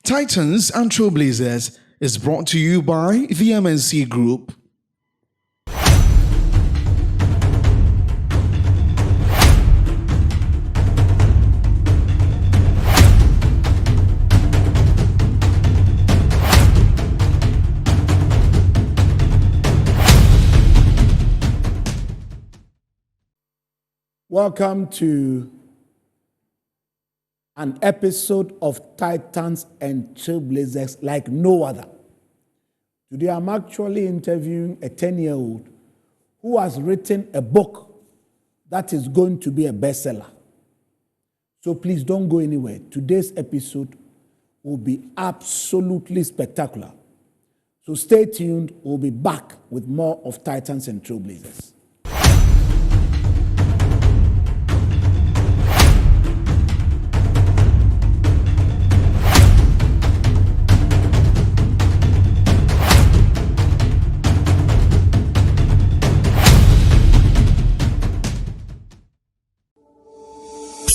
Titans and Trailblazers is brought to you by the MNC Group. Welcome to an episode of Titans and Trailblazers like no other. Today I'm actually interviewing a 10-year-old who has written a book that is going to be a bestseller. So please don't go anywhere. Today's episode will be absolutely spectacular. So stay tuned. We'll be back with more of Titans and Trailblazers.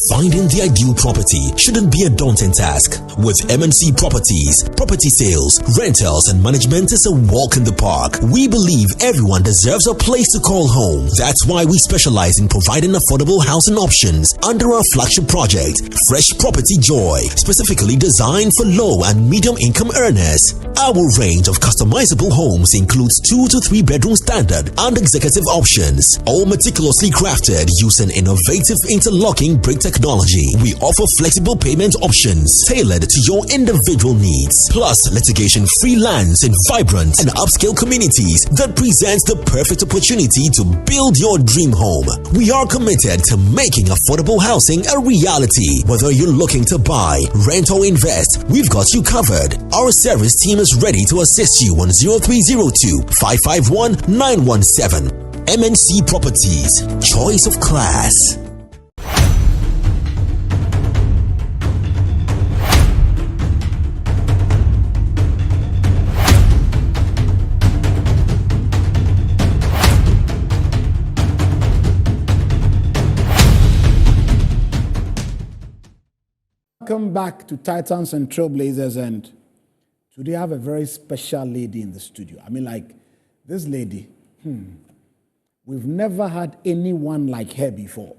Finding the ideal property shouldn't be a daunting task. With MNC Properties, property sales, rentals, and management is a walk in the park. We believe everyone deserves a place to call home. That's why we specialize in providing affordable housing options under our flagship project, Fresh Property Joy, specifically designed for low and medium income earners. Our range of customizable homes includes 2 to 3 bedroom standard and executive options, all meticulously crafted using innovative interlocking brick technology. We offer flexible payment options tailored to your individual needs, plus litigation-free lands in vibrant and upscale communities that presents the perfect opportunity to build your dream home. We are committed to making affordable housing a reality. Whether you're looking to buy, rent, or invest, we've got you covered. Our service team is ready to assist you on 0302 551 917. MNC Properties, choice of class. Welcome back to Titans and Trailblazers, and today I have a very special lady in the studio. I mean, like, this lady, we've never had anyone like her before,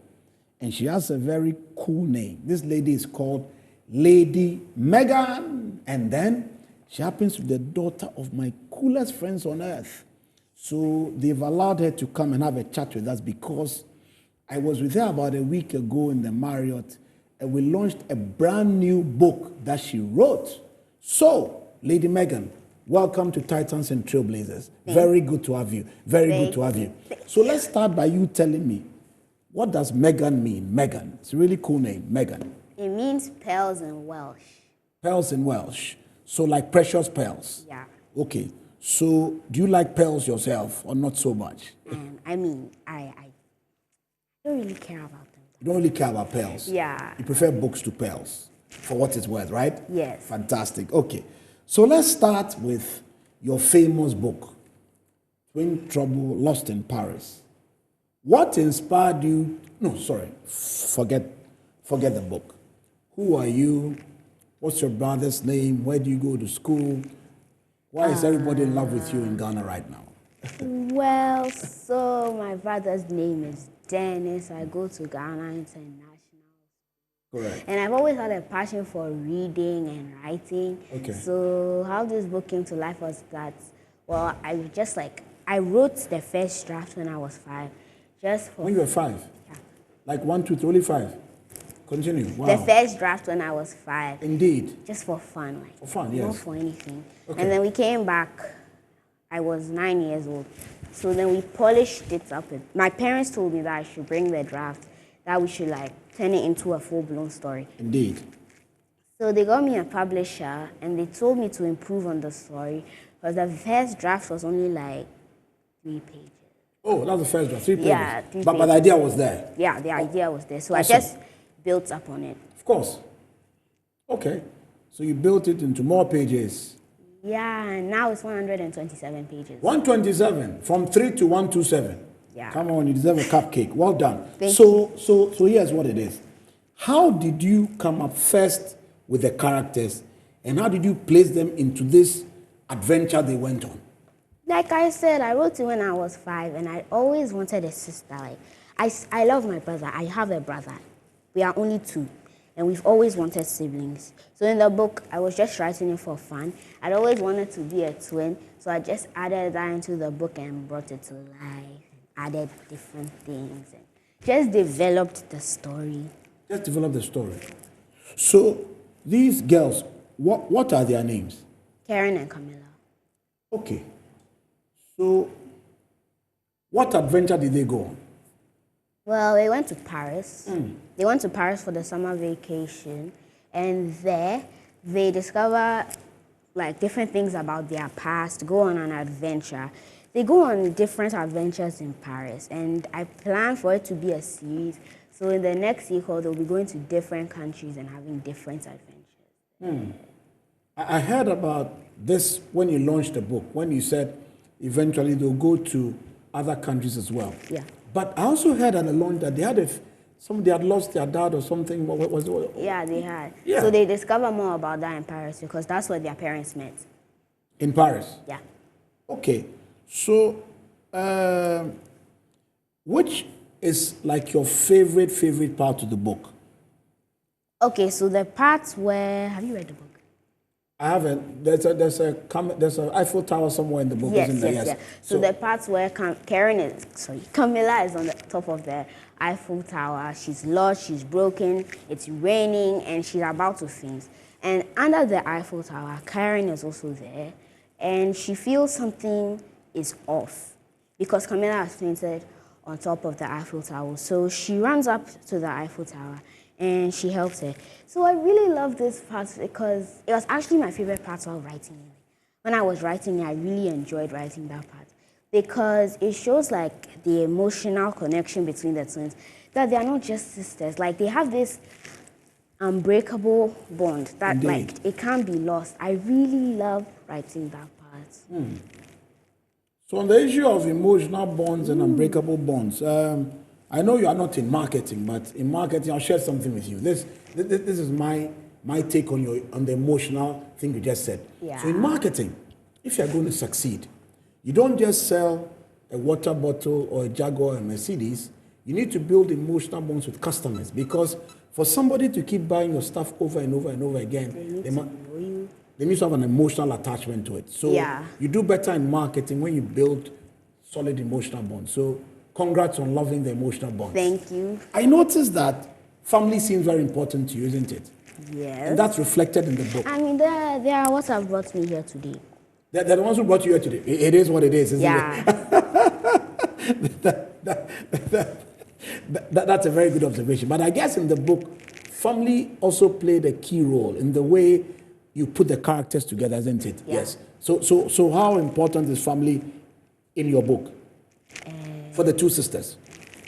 and she has a very cool name. This lady is called Lady Megan, and then she happens to be the daughter of my coolest friends on earth. So they've allowed her to come and have a chat with us because I was with her about a week ago in the Marriott, and we launched a brand new book that she wrote. So, Lady Megan, welcome to Titans and Trailblazers. Very good to have you. Very good to have you. So let's start by you telling me, what does Megan mean? Megan. It's a really cool name, Megan. It means pearls in Welsh. Pearls in Welsh. So like precious pearls. Yeah. Okay. So do you like pearls yourself or not so much? I mean, I don't really care about them. You don't really care about pearls? Yeah. You prefer books to pearls, for what it's worth, right? Yes. Fantastic. Okay. So let's start with your famous book, Twin Trouble Lost in Paris. What inspired you? No, sorry. Forget the book. Who are you? What's your brother's name? Where do you go to school? Why is everybody in love with you in Ghana right now? Well, so my brother's name is Dennis. I go to Ghana International. Correct. And I've always had a passion for reading and writing. Okay. So how this book came to life was that, well, I wrote the first draft when I was 5. Just for... When you were 5? Yeah. Like 1, 2, 3, only 5? Continue. Wow. The first draft when I was 5. Indeed. Just for fun. Like, for fun, yes. Not for anything. Okay. And then we came back. I was 9 years old. So then we polished it up. My parents told me that I should bring the draft, that we should like turn it into a full-blown story. Indeed. So they got me a publisher and they told me to improve on the story because the first draft was only like 3 pages. Oh, that was the first draft, 3 pages. Yeah, 3 but the idea was there. Yeah, the idea was there. So awesome. I just built up on it. Of course. Okay. So you built it into more pages. Yeah, and now it's 127 pages. 127, from 3 to 127. Yeah. Come on, you deserve a cupcake. Well done. Thank you. So here's what it is. How did you come up first with the characters, And how did you place them into this adventure they went on? Like I said, I wrote it when I was 5, and I always wanted a sister. Like I love my brother. I have a brother. We are only 2, and we've always wanted siblings. So in the book, I was just writing it for fun. I'd always wanted to be a twin, so I just added that into the book and brought it to life, and added different things, and just developed the story. Just develop the story. So these girls, what are their names? Karen and Camilla. Okay. So what adventure did they go on? Well, they went to Paris. They went to Paris for the summer vacation, and there they discover like different things about their past, go on an adventure. They go on different adventures in Paris, and I plan for it to be a series. So in the next sequel, they'll be going to different countries and having different adventures. I heard about this when you launched the book, when you said eventually they'll go to other countries as well. Yeah. But I also heard at the launch that they had lost their dad or something. What was it? Yeah, they had. Yeah. So they discover more about that in Paris because that's where their parents met. In Paris? Yeah. Okay. So, which is like your favorite part of the book? Okay, so the parts where... Have you read the book? I haven't. There's a Eiffel Tower somewhere in the book, Yes, isn't there? yes. So the parts where Camilla is on the top of the Eiffel Tower. She's lost, she's broken, it's raining, and she's about to faint. And under the Eiffel Tower, Karen is also there, and she feels something is off because Camilla has fainted on top of the Eiffel Tower. So she runs up to the Eiffel Tower and she helps her. So I really love this part because it was actually my favorite part of writing it. When I was writing it, I really enjoyed writing that part because it shows like the emotional connection between the twins, that they are not just sisters. Like they have this unbreakable bond that Indeed. like it can't be lost. I really love writing that part. So on the issue of emotional bonds and unbreakable bonds, I know you are not in marketing, but in marketing, I'll share something with you. This is my take on the emotional thing you just said. Yeah. So in marketing, if you're going to succeed, you don't just sell a water bottle or a Jaguar or a Mercedes. You need to build emotional bonds with customers because for somebody to keep buying your stuff over and over and over again, they need to have an emotional attachment to it. So Yeah. you do better in marketing when you build solid emotional bonds. So congrats on loving the emotional bonds. Thank you. I noticed that family seems very important to you, isn't it? Yes. And that's reflected in the book. I mean, they are what have brought me here today. They're the ones who brought you here today. It is what it is, isn't Yeah. it? That's a very good observation. But I guess in the book, family also played a key role in the way you put the characters together, isn't it? Yeah. Yes. So how important is family in your book for the two sisters?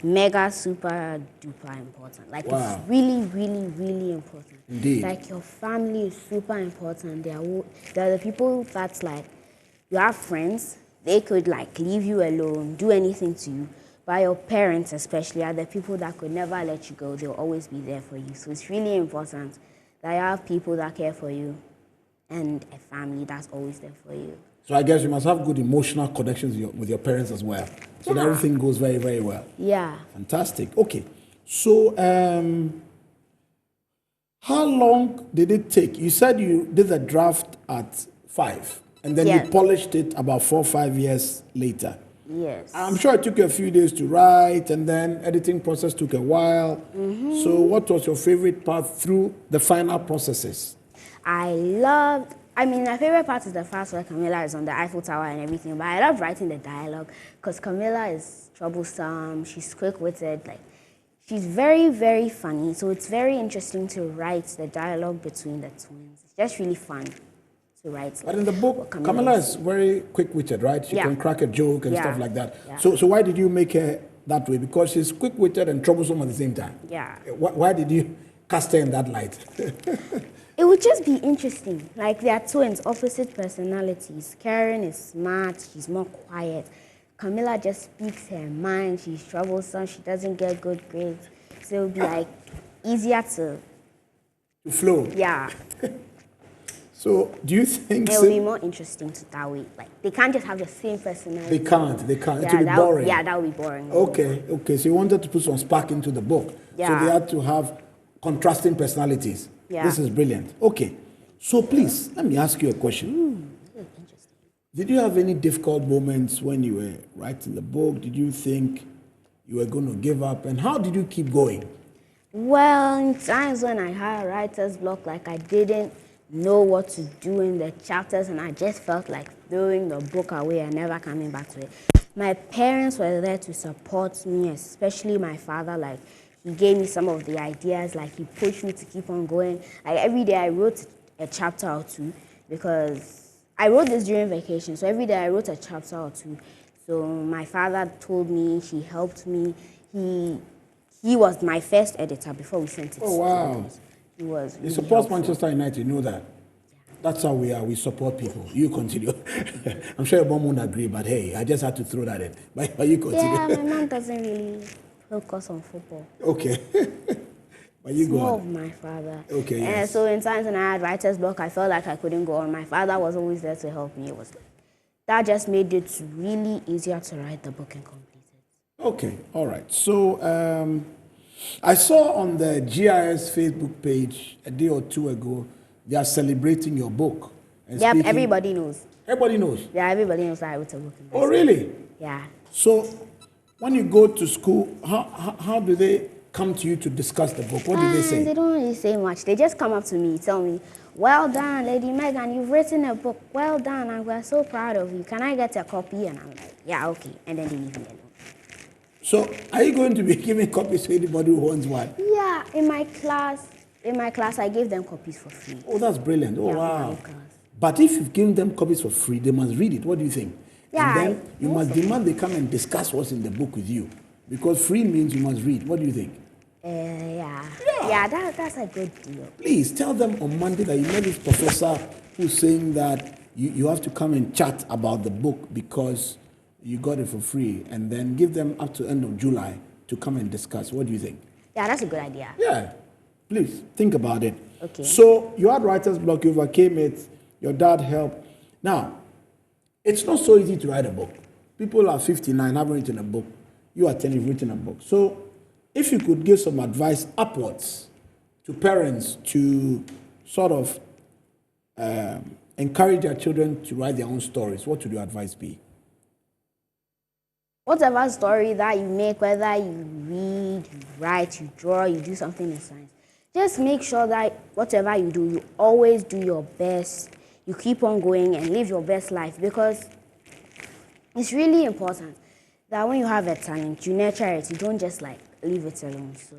Mega, super, duper important. Like, Wow. it's really, really, really important. Indeed. Like, your family is super important. They're the people that's like, you have friends, they could like leave you alone, do anything to you. But your parents especially are the people that could never let you go. They'll always be there for you. So it's really important that you have people that care for you and a family that's always there for you. So I guess you must have good emotional connections with your parents as well. So that Yeah. everything goes very, very well. Yeah. Fantastic. Okay. So how long did it take? You said you did the draft at 5 and then Yeah. you polished it about 4 or 5 years later. Yes. I'm sure it took you a few days to write and then editing process took a while. So what was your favorite part through the final processes? My favorite part is the part where Camilla is on the Eiffel Tower and everything, but I love writing the dialogue because Camilla is troublesome, she's quick-witted, like, she's very, very funny, so it's very interesting to write the dialogue between the twins. It's just really fun to write. But in the book, what Camilla is very quick-witted, right? She Yeah. can crack a joke and Yeah. stuff like that. Yeah. So why did you make her that way? Because she's quick-witted and troublesome at the same time. Yeah. Why did you cast her in that light? It would just be interesting. Like, they are twins, opposite personalities. Karen is smart, she's more quiet. Camilla just speaks her mind, she's troublesome, she doesn't get good grades. So it would be like easier to, To flow. yeah. So, do you think It will be more interesting to that way. Like, they can't just have the same personality. they can't? It Yeah, will be boring. that would be boring. Okay. So you wanted to put some spark into the book. So Yeah. they had to have contrasting personalities. Yeah. This is brilliant. Okay. So please, let me ask you a question. Interesting. Did you have any difficult moments when you were writing the book? Did you think you were going to give up? And how did you keep going? Well, in times when I had writer's block, like I didn't know what to do in the chapters, and I just felt like throwing the book away and never coming back to it. My parents were there to support me, especially my father. Like, he gave me some of the ideas, like he pushed me to keep on going. Like every day I wrote a chapter or two, because I wrote this during vacation. So every day I wrote a chapter or two. So my father told me, he helped me. He was my first editor before we sent it. Oh, wow. He was. You Really support helpful. Manchester United, you know that. That's how we are. We support people. You continue. I'm sure your mom won't agree, but hey, I just had to throw that in. But you continue. Yeah, my mom doesn't really focus on football. Okay. But you It's go more on. of my father. Okay, And yes. so in times when I had writer's block, I felt like I couldn't go on. My father was always there to help me. It was like, that just made it really easier to write the book and complete it. Okay, all right. So I saw on the GIS Facebook page a day or two ago, they are celebrating your book. And Yep, speaking- everybody knows. Everybody knows. Yeah, everybody knows that I wrote a book. Oh, really? Yeah. So when you go to school, how do they come to you to discuss the book? What do they say? They don't really say much. They just come up to me, tell me, well done, Lady Megan, you've written a book. Well done, and we're so proud of you. Can I get a copy? And I'm like, yeah, okay. And then they leave me alone. So are you going to be giving copies to anybody who wants one? Yeah, in my class, I gave them copies for free. Oh, that's brilliant. Oh, Yeah, wow. my class. But if you've given them copies for free, they must read it. What do you think? Yeah, And then you must demand they come and discuss what's in the book with you. Because free means you must read. What do you think? Yeah, that's a good deal. Please tell them on Monday that you met this professor who's saying that you have to come and chat about the book because you got it for free, and then give them up to end of July to come and discuss. What do you think? Yeah, that's a good idea. Yeah, please think about it. Okay. So you had writer's block, you overcame it, your dad helped. Now, it's not so easy to write a book. People are 59, haven't written a book. You are 10, you've written a book. So if you could give some advice upwards to parents to sort of encourage their children to write their own stories, what would your advice be? Whatever story that you make, whether you read, you write, you draw, you do something in science, just make sure that whatever you do, you always do your best. You keep on going and live your best life, because it's really important that when you have a talent, you nurture it. You don't just like leave it alone. So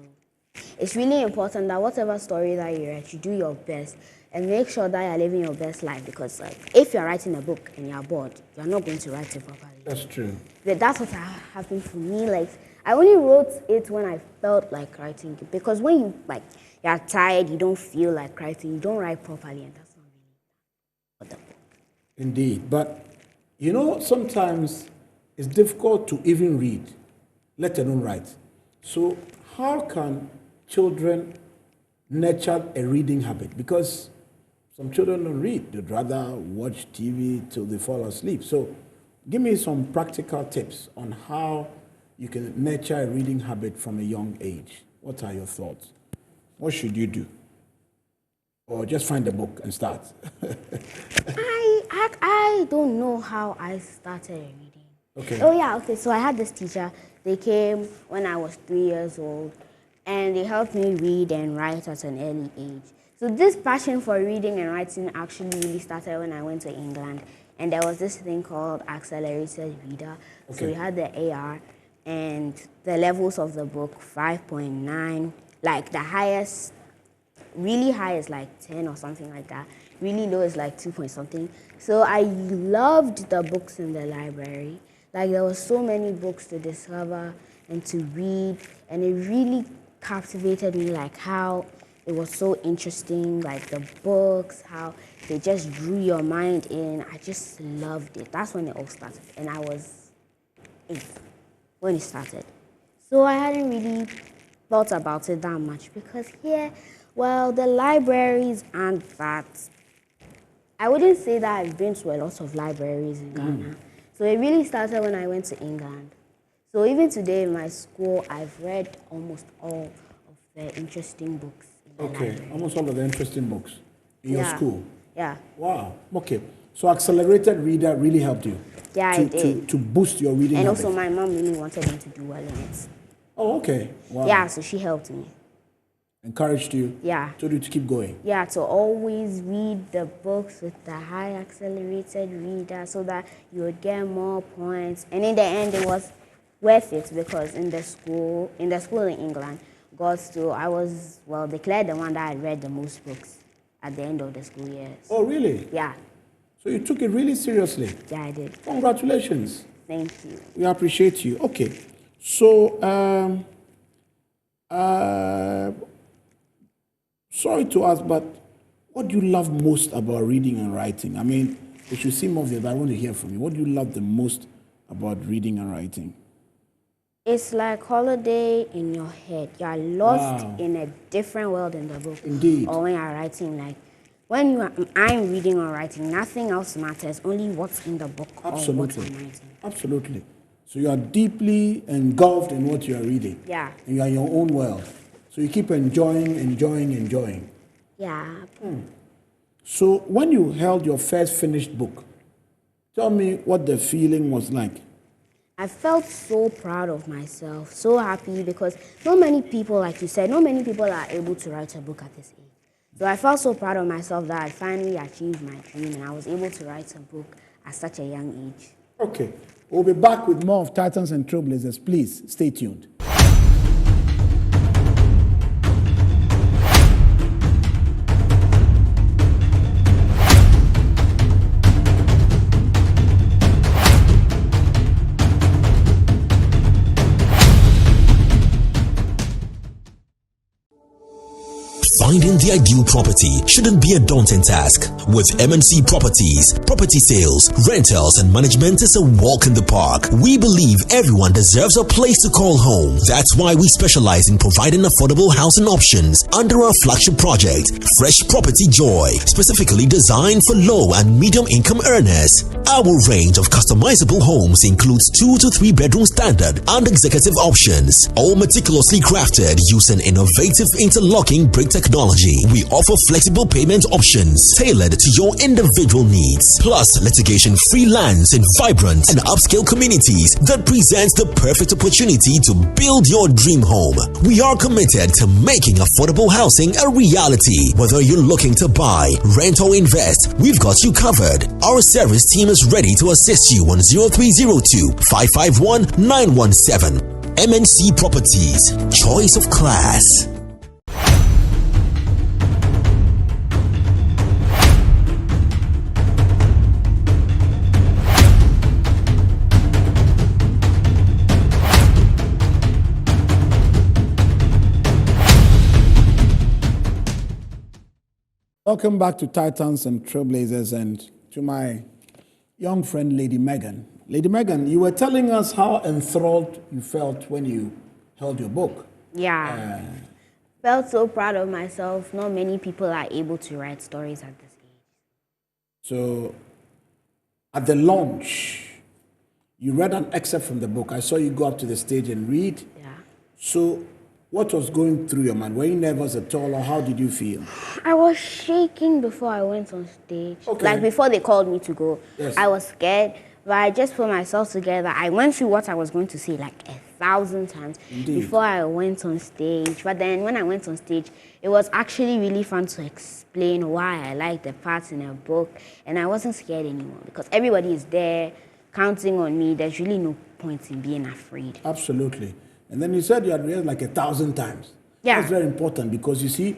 it's really important that whatever story that you write, you do your best and make sure that you're living your best life, because like if you're writing a book and you're bored, you're not going to write it properly. That's true. But that's what happened for me. Like, I only wrote it when I felt like writing it, because when you like you're tired, you don't feel like writing, you don't write properly, and that's not really what the book. Indeed. But, you know, sometimes it's difficult to even read, let alone write. So how can children nurture a reading habit? Because some children don't read. They'd rather watch TV till they fall asleep. So give me some practical tips on how you can nurture a reading habit from a young age. What are your thoughts? What should you do? Or just find a book and start? I don't know how I started reading. Okay. Oh yeah, okay. So I had this teacher. They came when I was 3 years old, and they helped me read and write at an early age. So this passion for reading and writing actually really started when I went to England, and there was this thing called accelerated reader. Okay. So we had the AR, and the levels of the book 5.9, like the highest. Really high is like 10 or something like that. Really low is like 2 point something. So I loved the books in the library. Like there were so many books to discover and to read, and it really captivated me, like how it was so interesting, like the books, how they just drew your mind in. I just loved it. That's when it all started, and I was 8 when it started. So I hadn't really thought about it that much, because here, well, the libraries aren't that I wouldn't say that I've been to a lot of libraries in Ghana. So it really started when I went to England. So even today in my school, I've read almost all of the interesting books in the library. Almost all of the interesting books in your school. Yeah. Wow. Okay. So accelerated reader really helped you. Yeah, it did. To boost your reading And habit. also my mom really wanted me to do well in it. Oh, okay. Wow. Yeah, so she helped me. Encouraged you. Yeah. Told you to keep going. Yeah, to always read the books with the high accelerated reader so that you would get more points. And in the end, it was worth it because in the school in England, I was, declared the one that had read the most books at the end of the school year. Oh, really? Yeah. So you took it really seriously. Yeah, I did. Congratulations. Thank you. We appreciate you. Okay. So, sorry to ask, but what do you love most about reading and writing? I mean, we should see more of it, but I want to hear from you. What do you love the most about reading and writing? It's like holiday in your head. You're lost in a different world in the book. Indeed. Or when you're writing, like when I'm reading or writing, nothing else matters. Only what's in the book or what I'm writing. Absolutely. So you are deeply engulfed in what you are reading. Yeah. And you are in your own world. So you keep enjoying. Yeah. So when you held your first finished book, tell me what the feeling was like. I felt so proud of myself, so happy because not many people, like you said, not many people are able to write a book at this age. So I felt so proud of myself that I finally achieved my dream and I was able to write a book at such a young age. Okay. We'll be back with more of Titans and Trailblazers. Please stay tuned. Finding the ideal property shouldn't be a daunting task. With MNC Properties, property sales, rentals, and management is a walk in the park. We believe everyone deserves a place to call home. That's why we specialize in providing affordable housing options under our flagship project, Fresh Property Joy, specifically designed for low and medium income earners. Our range of customizable homes includes 2 to 3 bedroom standard and executive options, all meticulously crafted using innovative interlocking brick technology. We offer flexible payment options tailored to your individual needs, plus litigation-free lands in vibrant and upscale communities that presents the perfect opportunity to build your dream home. We are committed to making affordable housing a reality. Whether you're looking to buy, rent, or invest, we've got you covered. Our service team is ready to assist you on 0302 551 917. MNC Properties, choice of class. Welcome back to Titans and Trailblazers and to my young friend, Lady Megan. Lady Megan, you were telling us how enthralled you felt when you held your book. Yeah. Felt so proud of myself. Not many people are able to write stories at this age. So, at the launch, you read an excerpt from the book. I saw you go up to the stage and read. Yeah. So, what was going through your mind? Were you nervous at all, or how did you feel? I was shaking before I went on stage. Okay. Like before they called me to go. Yes. I was scared, but I just put myself together. I went through what I was going to say like 1,000 times before I went on stage. But then when I went on stage, it was actually really fun to explain why I like the parts in a book. And I wasn't scared anymore because everybody is there counting on me. There's really no point in being afraid. Absolutely. And then you said you had rehearsed like 1,000 times. Yeah. That's very important because you see,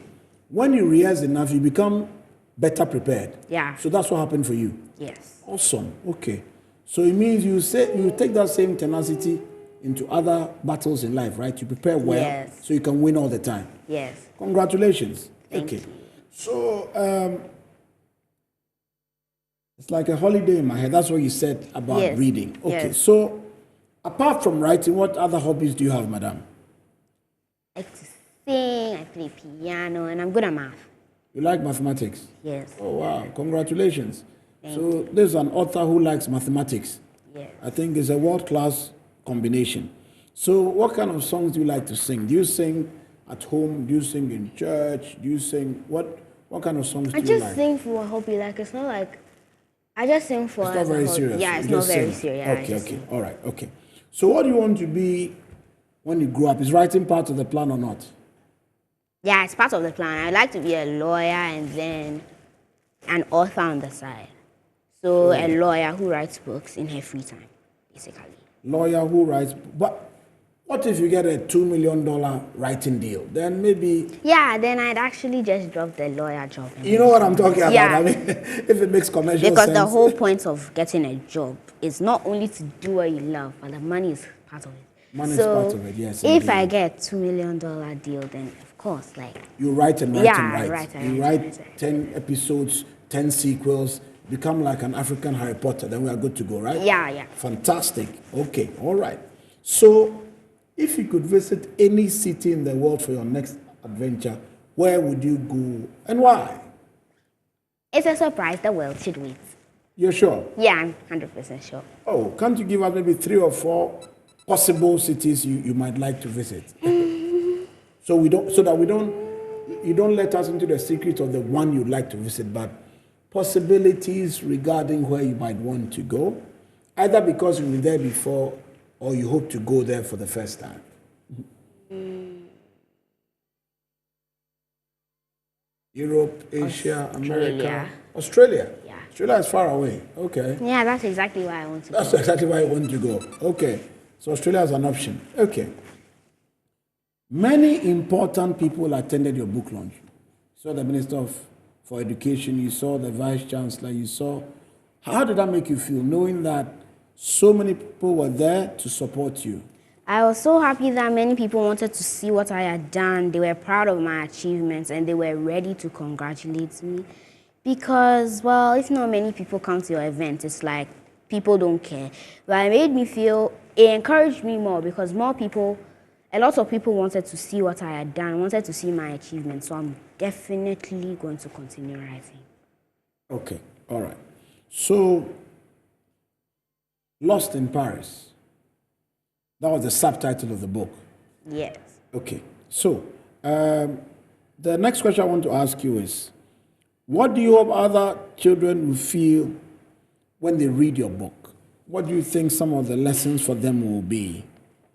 when you rehearse enough, you become better prepared. Yeah. So that's what happened for you. Yes. Awesome. Okay. So it means you take that same tenacity into other battles in life, right? You prepare well Yes. so you can win all the time. Yes. Congratulations. Thank okay. you. So it's like a holiday in my head. That's what you said about Yes. reading. Okay. Yes. So apart from writing, what other hobbies do you have, madam? I like to sing, I play piano, and I'm good at math. You like mathematics? Yes. Oh, wow. Congratulations. So there's an author who likes mathematics. Yes. I think it's a world-class combination. So what kind of songs do you like to sing? Do you sing at home? Do you sing in church? Do you sing, what kind of songs do I you just like? sing for a hobby. Like, it's not like, I just sing for It's not as a very hobby. serious. Yeah, it's You not just very sing. serious. I Okay, just okay. sing. All right, okay. So what do you want to be when you grow up? Is writing part of the plan or not? Yeah, it's part of the plan. I'd like to be a lawyer and then an author on the side. So a lawyer who writes books in her free time, basically. Lawyer who writes, but what if you get a $2 million writing deal? Then maybe, Yeah, then I'd actually just drop the lawyer job. And you know what I'm talking about? Yeah. I mean, if it makes commercial Because sense. the whole point of getting a job is not only to do what you love, but the money is part of it. Money is So part of it, yes, if indeed. I get $2 million deal, then of course, like, You write and write Yeah, and I write. write, You I write write. 10 episodes, 10 sequels, become like an African Harry Potter, then we are good to go, right? Yeah. Fantastic. Okay, all right. So, if you could visit any city in the world for your next adventure, where would you go and why? It's a surprise. The world should wait. You're sure? Yeah, I'm 100% sure. Oh, can't you give us maybe 3 or 4 possible cities you might like to visit? So you don't let us into the secret of the one you'd like to visit, but possibilities regarding where you might want to go, either because you've been there before or you hope to go there for the first time. Europe, Asia, America, Australia. Yeah. Australia is far away. Okay. Yeah, that's exactly why I want to go. That's exactly where I want to go. Okay. So Australia is an option. Okay. Many important people attended your book launch. You saw the Minister for Education, you saw the Vice Chancellor, you saw. How did that make you feel, knowing that so many people were there to support you? I was so happy that many people wanted to see what I had done. They were proud of my achievements and they were ready to congratulate me. Because, well, if not many people come to your event, it's like people don't care. But it made me feel, it encouraged me more because more people, a lot of people wanted to see what I had done, wanted to see my achievements. So I'm definitely going to continue writing. Okay, all right. So, Lost in Paris. That was the subtitle of the book. Yes. Okay. So, the next question I want to ask you is, what do you hope other children will feel when they read your book? What do you think some of the lessons for them will be?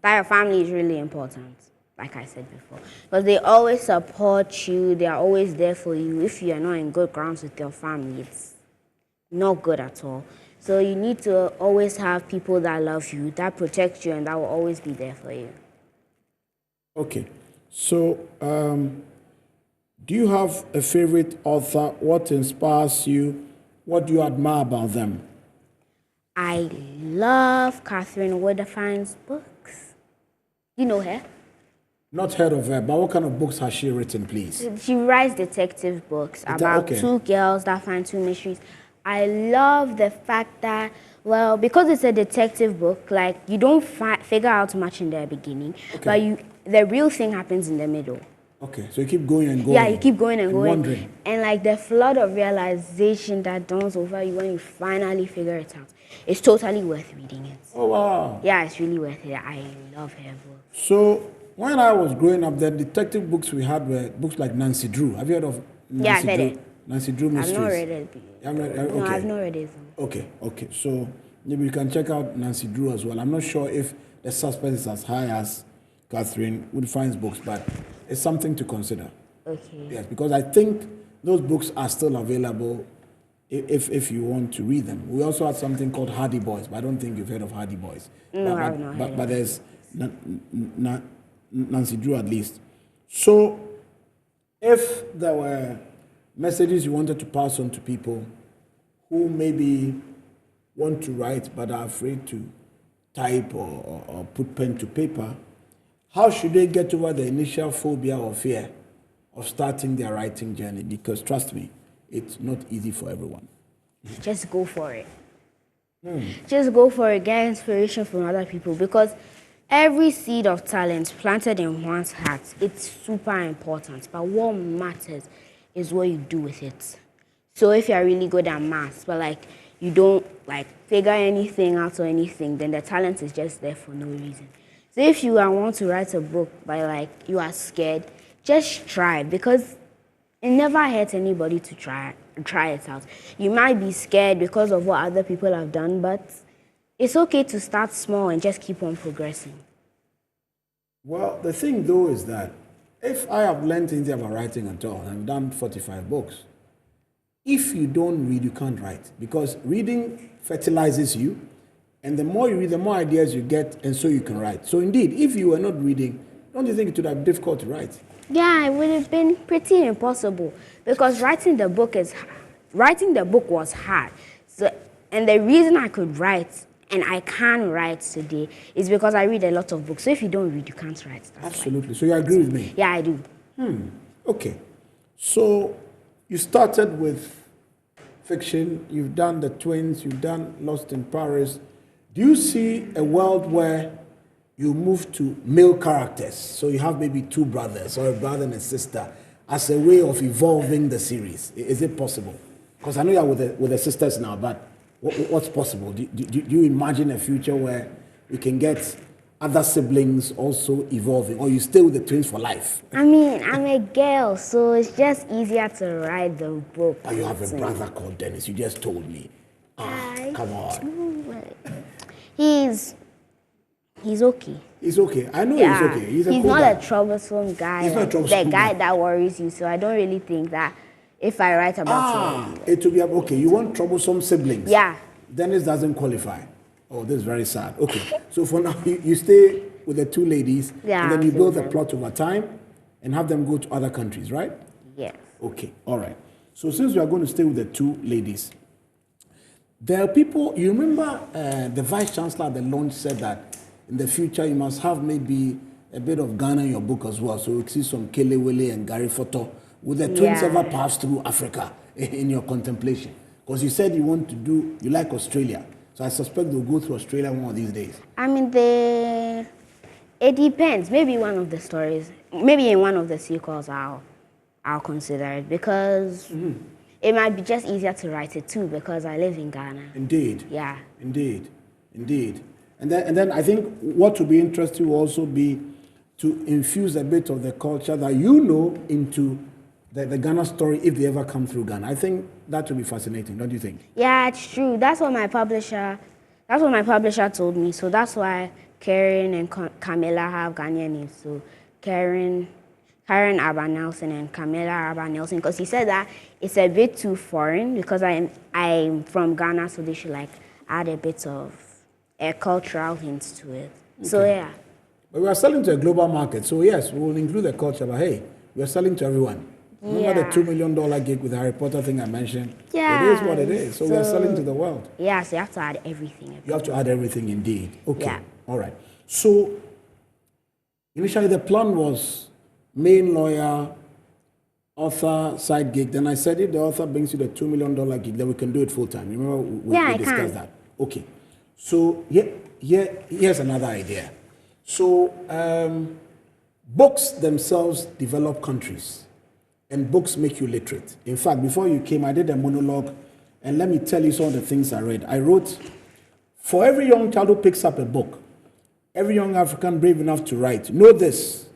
That your family is really important, like I said before. Because they always support you, they are always there for you. If you are not in good grounds with your family, it's not good at all. So you need to always have people that love you, that protect you, and that will always be there for you. Okay. So, do you have a favorite author? What inspires you? What do you admire about them? I love Catherine Weatherford's books. You know her? Not heard of her, but what kind of books has she written, please? She writes detective books about okay. two girls that find two mysteries. I love the fact that, well, because it's a detective book, like, you don't figure out much in the beginning, but the real thing happens in the middle. Okay, so you keep going and going. Yeah, you keep going and going. Wondering. And like the flood of realization that dawns over you when you finally figure it out, it's totally worth reading it. Oh, wow. Yeah, it's really worth it. I love her books. So, when I was growing up, the detective books we had were books like Nancy Drew. Have you heard of Nancy Yeah, I've Drew? read it. Nancy Drew Mysteries. I've not read it. You haven't read it? No, Okay. I've not read it. Okay. So, maybe you can check out Nancy Drew as well. I'm not sure if the suspect is as high as Catherine Woodfine's books, but it's something to consider. Okay. Yes, because I think those books are still available if you want to read them. We also had something called Hardy Boys, but I don't think you've heard of Hardy Boys. No, I've not heard of But there's Nancy Drew at least. So, if there were messages you wanted to pass on to people who maybe want to write but are afraid to type or put pen to paper, how should they get over the initial phobia or fear of starting their writing journey? Because trust me, it's not easy for everyone. Just go for it. Just go for it. Get inspiration from other people, because every seed of talent planted in one's heart, it's super important. But what matters is what you do with it. So if you're really good at maths, but like you don't like figure anything out or anything, then the talent is just there for no reason. So if you want to write a book but like you are scared, just try, because it never hurts anybody to try it out. You might be scared because of what other people have done, but it's okay to start small and just keep on progressing. Well, the thing though is that if I have learned anything about writing at all, I've done 45 books. If you don't read, you can't write, because reading fertilizes you, and the more you read, the more ideas you get, and so you can write. So indeed, if you were not reading, don't you think it would have been difficult to write? Yeah, it would have been pretty impossible, because writing the book was hard. So, and the reason I could write and I can write today is because I read a lot of books. So if you don't read, you can't write. Absolutely. So you agree with me? Yeah, I do. Okay. So you started with fiction, you've done The Twins, you've done Lost in Paris. Do you see a world where you move to male characters? So you have maybe two brothers or a brother and a sister as a way of evolving the series. Is it possible? Because I know you're with the sisters now, but what's possible? Do you imagine a future where we can get other siblings also evolving, or you stay with the twins for life? I mean, I'm a girl, so it's just easier to write the book. Oh, you have a brother called Dennis. You just told me. Come on. He's okay. He's okay. I know Yeah, he's okay. He's not cool guy. a troublesome guy. He's not a like troublesome the guy guy. that worries you. So I don't really think that if I write about him. It will be okay. You want troublesome siblings? Yeah. Dennis doesn't qualify. Oh, this is very sad. Okay, so for now, you stay with the two ladies, Yeah, and then you so build a then- plot over time and have them go to other countries, right? Yes. Okay, all right. So since we are going to stay with the two ladies, there are people, you remember the Vice Chancellor at the launch said that in the future you must have maybe a bit of Ghana in your book as well. So we see some Kelewele and Gary Photo. Would the twins Yeah. ever pass through Africa in your contemplation? Because you said you like Australia. So I suspect they'll go through Australia one of these days. I mean, it depends. Maybe in one of the sequels I'll consider it, because it might be just easier to write it too, because I live in Ghana. Indeed. Yeah. Indeed. And then I think what would be interesting will also be to infuse a bit of the culture that you know into the Ghana story if they ever come through Ghana. I think that would be fascinating, don't you think? Yeah, it's true. That's what my publisher told me. So that's why Karen and Camilla have Ghanaian names. So Karen Abba Nelson and Camilla Abba Nelson, because he said that it's a bit too foreign, because I'm from Ghana, so they should like add a bit of a cultural hint to it. Okay. So yeah. But we are selling to a global market, so yes, we will include the culture, but hey, we are selling to everyone. Remember the $2 million gig with the Harry Potter thing I mentioned? Yeah. It is what it is. So we are selling to the world. Yeah, so you have to add everything. You have to add everything indeed. Okay. Yeah. All right. So initially the plan was main lawyer, author, side gig. Then I said if the author brings you the $2 million gig, then we can do it full time. Remember we discussed that. Okay. So here's another idea. So books themselves develop countries. And books make you literate. In fact, before you came, I did a monologue, and let me tell you some of the things I read. I wrote, for every young child who picks up a book, every young African brave enough to write, know this,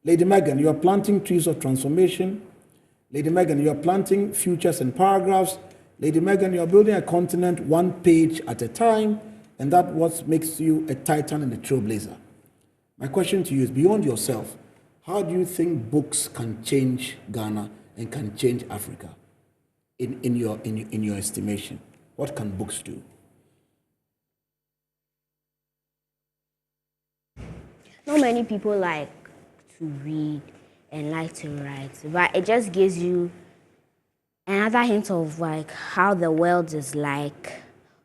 Lady Megan, you are planting trees of transformation. Lady Megan, you are planting futures and paragraphs. Lady Megan, you are building a continent one page at a time, and that's what makes you a titan and a trailblazer. My question to you is, beyond yourself, how do you think books can change Ghana and can change Africa in your estimation? What can books do? Not many people like to read and like to write, but it just gives you another hint of like how the world is like,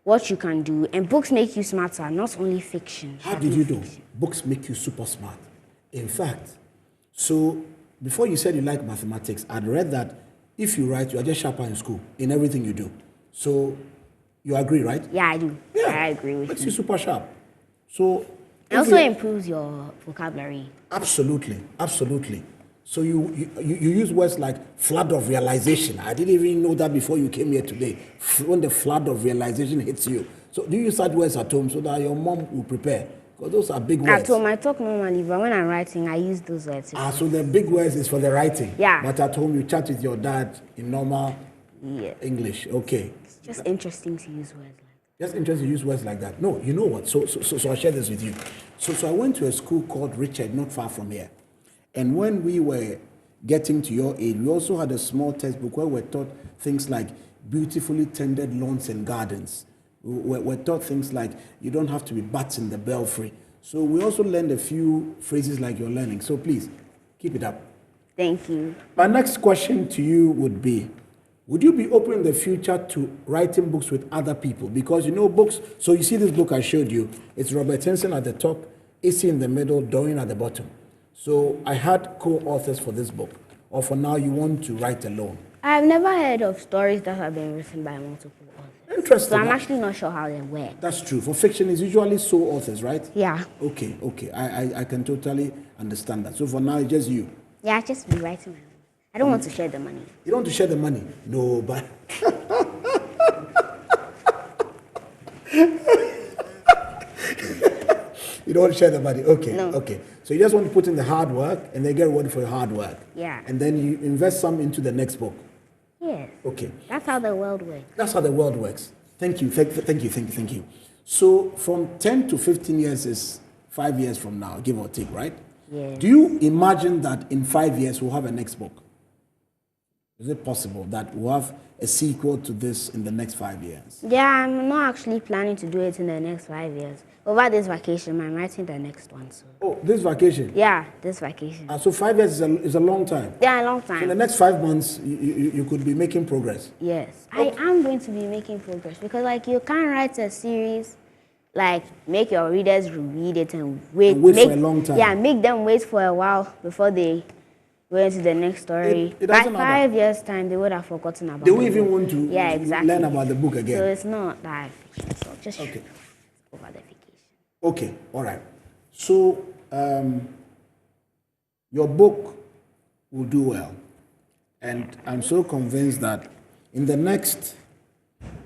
what you can do. And books make you smarter, not only fiction. How did you know? Books make you super smart. In fact, so before you said you like mathematics, I'd read that if you write, you are just sharper in school in everything you do. So you agree, right? Yeah, I do. Yeah. I agree with Makes you. you super sharp. So It also improves your vocabulary. absolutely. So you use words like flood of realization. I didn't even know that before you came here today. When the flood of realization hits you. So do you use such words at home so that your mom will prepare? Because those are big words. At home, I talk normally, but when I'm writing, I use those words. So the big words is for the writing. Yeah. But at home, you chat with your dad in normal English. Okay. It's just interesting to use words like that. Just interesting to use words like that. No, you know what? So I'll share this with you. So I went to a school called Richard, not far from here. And when we were getting to your age, we also had a small textbook where we were taught things like beautifully tended lawns and gardens. We're taught things like you don't have to be bats in the belfry. So we also learned a few phrases like you're learning. So please, keep it up. Thank you. My next question to you would be, would you be open in the future to writing books with other people? Because you know books, so you see this book I showed you, it's Robert Henson at the top, Issy in the middle, Dorian at the bottom. So I had co-authors for this book. Or for now, you want to write alone? I've never heard of stories that have been written by multiple authors. Interesting. So I'm actually not sure how they work. That's true. For fiction, it's usually sole authors, right? Yeah. Okay. I can totally understand that. So for now, it's just you. Yeah, just be writing my own. I don't want to share the money. You don't want to share the money? No, but... You don't want to share the money? Okay. No. Okay. So you just want to put in the hard work and then get rewarded for your hard work. Yeah. And then you invest some into the next book. Yes. Okay. That's how the world works. That's how the world works. Thank you. Thank you. So from 10 to 15 years is 5 years from now, give or take, right? Yeah. Do you imagine that in 5 years we'll have a next book? Is it possible that we'll have a sequel to this in the next 5 years? Yeah, I'm not actually planning to do it in the next 5 years. Over this vacation, I'm writing the next one. So. Oh, this vacation? Yeah, this vacation. So 5 years is a long time. Yeah, a long So in time. the next 5 months, you could be making progress. Yes, I am going to be making progress because, like, you can't write a series, like, make your readers read it and wait. And wait for a long time. Yeah, make them wait for a while before they go into the next story. It By doesn't matter. 5 years' time, they would have forgotten about They it. won't even want to learn about the book again. So it's not live fiction, so just Okay. over the vacation. Okay, all right. So your book will do well. And I'm so convinced that in the next,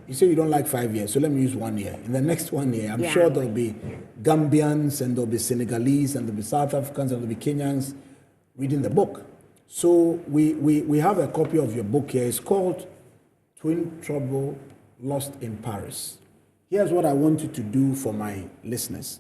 you say you don't like 5 years, so let me use 1 year. In the next 1 year, I'm sure there'll be Gambians and there'll be Senegalese and there'll be South Africans and there'll be Kenyans reading the book. So we have a copy of your book here. It's called Twin Trouble Lost in Paris. Here's what I want you to do for my listeners.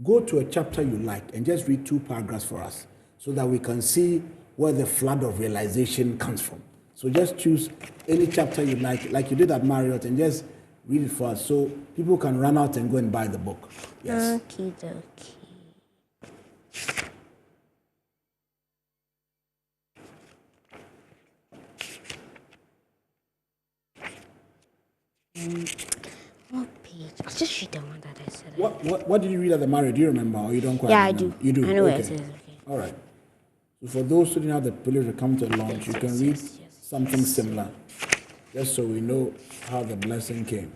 Go to a chapter you like and just read 2 paragraphs for us so that we can see where the flood of realization comes from. So just choose any chapter you like you did at Marriott, and just read it for us so people can run out and go and buy the book. Yes. Okie dokie. What page? I'll just read the one that I said. What did you read at the Marriott? Do you remember, or you don't quite Yeah, I remember? do. You do? I know where Okay. it is. Okay. All right. So for those who didn't have the privilege to come to launch, you can read something similar, just so we know how the blessing came.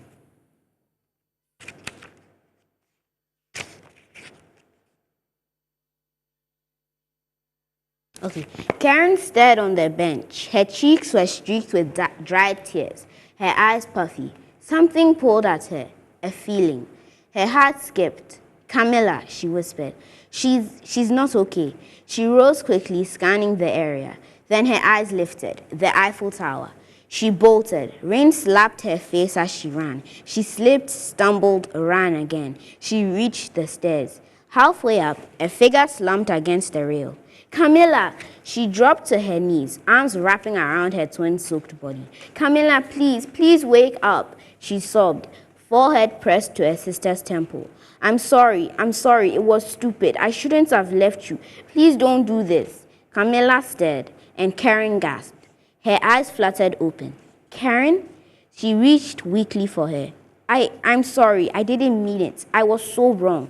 Okay. Karen stared on the bench. Her cheeks were streaked with dried tears, her eyes puffy. Something pulled at her, a feeling. Her heart skipped. Camilla, she whispered. She's not okay. She rose quickly, scanning the area. Then her eyes lifted. The Eiffel Tower. She bolted. Rain slapped her face as she ran. She slipped, stumbled, ran again. She reached the stairs. Halfway up, a figure slumped against the rail. Camilla! She dropped to her knees, arms wrapping around her twin-soaked body. Camilla, please wake up, she sobbed, forehead pressed to her sister's temple. I'm sorry, it was stupid. I shouldn't have left you. Please don't do this. Camilla stared, and Karen gasped. Her eyes fluttered open. Karen? She reached weakly for her. I'm sorry, I didn't mean it. I was so wrong.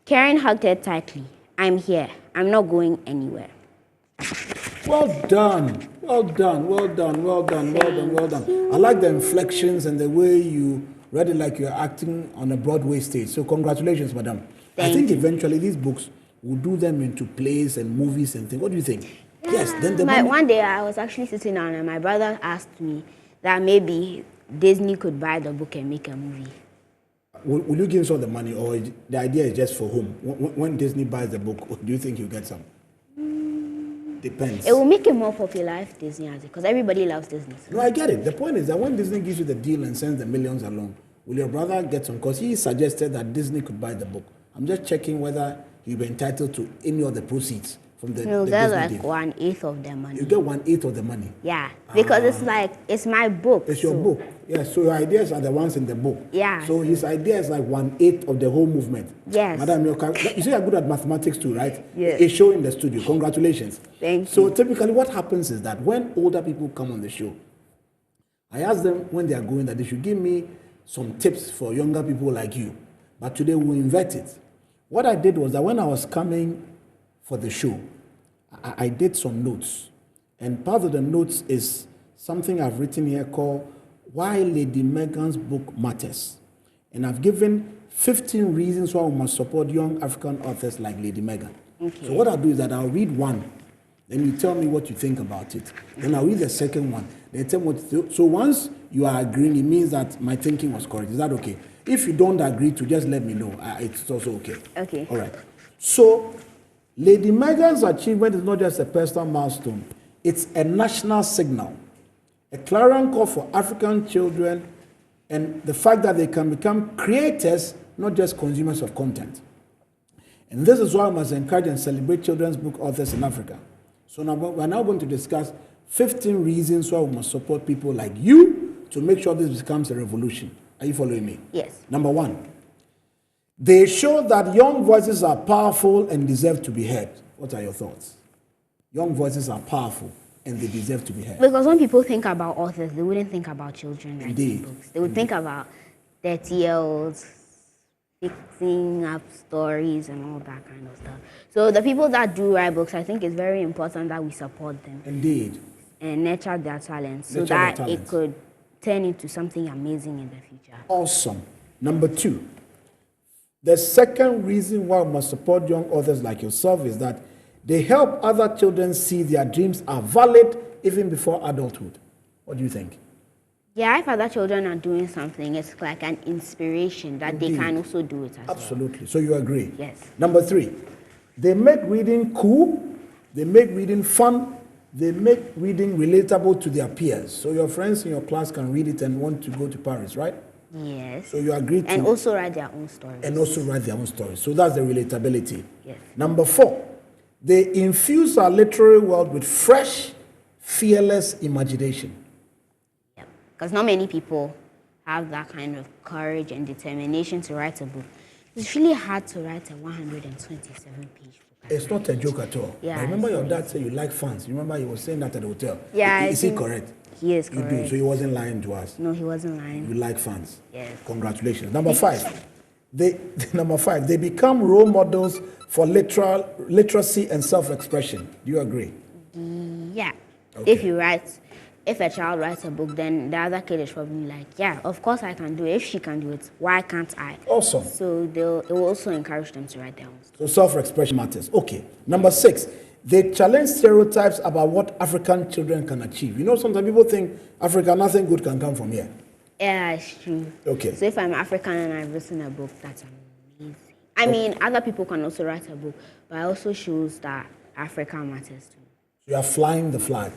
Karen hugged her tightly. I'm here. I'm not going anywhere. Well done. I like the inflections and the way you read it like you're acting on a Broadway stage. So congratulations, madam. I think eventually these books will do them into plays and movies and things. What do you think? Yes, then the money. One day I was actually sitting down and my brother asked me that maybe Disney could buy the book and make a movie. Will you give some the money, or the idea is just for whom? When Disney buys the book, do you think you'll get some? Depends. It will make it more popular if Disney has it, because everybody loves Disney. No, I get it. The point is that when Disney gives you the deal and sends the millions along, will your brother get some? Because he suggested that Disney could buy the book. I'm just checking whether he'll be entitled to any of the proceeds from the You'll the get Disney like deal. 1/8 of the money. You get 1/8 of the money. Yeah, because it's my book. It's your so- book. Yeah, so your ideas are the ones in the book. Yeah. So his idea is like 1/8 of the whole movement. Yes. Madam, you say you're good at mathematics too, right? Yes. It's showing in the studio. Congratulations. Thank So typically what happens is that when older people come on the show, I ask them when they are going that they should give me some tips for younger people like you. But today we'll invert it. What I did was that when I was coming for the show, I did some notes. And part of the notes is something I've written here called Why Lady Megan's Book Matters. And I've given 15 reasons why we must support young African authors like Lady Megan. Okay. So what I'll do is that I'll read one, then you tell me what you think about it. Then I'll read the second one. Then tell me what you think. So once you are agreeing, it means that my thinking was correct. Is that okay? If you don't agree to, just let me know. It's also okay. Okay. All right. So Lady Megan's achievement is not just a personal milestone. It's a national signal, a clarion call for African children and the fact that they can become creators, not just consumers of content. And this is why we must encourage and celebrate children's book authors in Africa. So now we're now going to discuss 15 reasons why we must support people like you to make sure this becomes a revolution. Are you following me? Yes. Number one, they show that young voices are powerful and deserve to be heard. What are your thoughts? Young voices are powerful and they deserve to be heard. Because when people think about authors, they wouldn't think about children writing Indeed. books. They would think about 30-year-olds fixing up stories and all that kind of stuff. So the people that do write books, I think it's very important that we support them Indeed. and nurture their talents so Nurture their that talents. it could turn into something amazing in the future. Awesome. Number two, the second reason why we must support young authors like yourself is that they help other children see their dreams are valid even before adulthood. What do you think? Yeah, if other children are doing something, it's like an inspiration that they can also do it as well. Absolutely. So you agree? Yes. Number three, they make reading cool, they make reading fun, they make reading relatable to their peers. So your friends in your class can read it and want to go to Paris, right? Yes. So you agree to... And also write their own stories. And also write their own stories. So that's the relatability. Yes. Number four, they infuse our literary world with fresh, fearless imagination. Because not many people have that kind of courage and determination to write a book. It's really hard to write a 127-page book. It's not a joke at all. Yeah, I remember it's your really- dad said you like fans. You remember he was saying that at the hotel. Yeah, Is I he think correct? He is You do. correct. So he wasn't lying to us. No, he wasn't You lying. like fans. Yes. Congratulations. Number five, they become role models for literacy and self-expression. Do you agree? Yeah. Okay. If a child writes a book, then the other kid is probably like, yeah, of course I can do it. If she can do it, why can't I? Awesome. So it will also encourage them to write their own story. So self-expression matters. Okay. Number six, they challenge stereotypes about what African children can achieve. You know, sometimes people think Africa, nothing good can come from here. Yeah, it's true. Okay. So if I'm African and I've written a book, that's amazing. I mean, other people can also write a book, but it also shows that Africa matters too. You are flying the flag.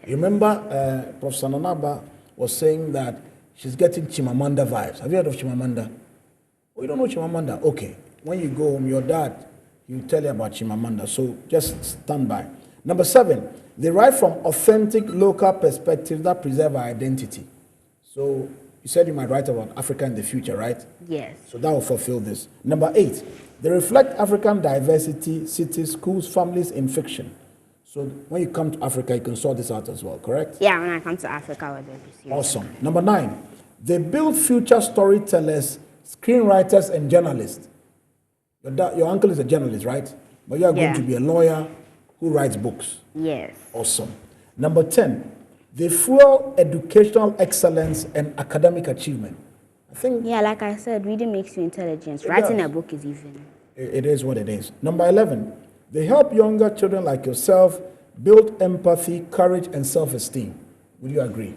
You remember Professor Nanaba was saying that she's getting Chimamanda vibes. Have you heard of Chimamanda? Oh, you don't know Chimamanda? Okay. When you go home, your dad, he'll tell you about Chimamanda. So just stand by. Number seven, they write from authentic local perspectives that preserve our identity. So you said you might write about Africa in the future, right? Yes. So that will fulfill this. Number eight, they reflect African diversity, cities, schools, families in fiction. So when you come to Africa, you can sort this out as well, correct? Yeah, when I come to Africa, we'll be serious. Awesome. Number nine, they build future storytellers, screenwriters, and journalists. Your uncle is a journalist, right? But you are going Yeah. to be a lawyer who writes books. Yes. Awesome. Number 10, they fuel educational excellence and academic achievement. I think Yeah, like I said, reading makes you intelligent. Writing does. a book is even. it is what it is. Number 11, they help younger children like yourself build empathy, courage, and self-esteem. Would you agree?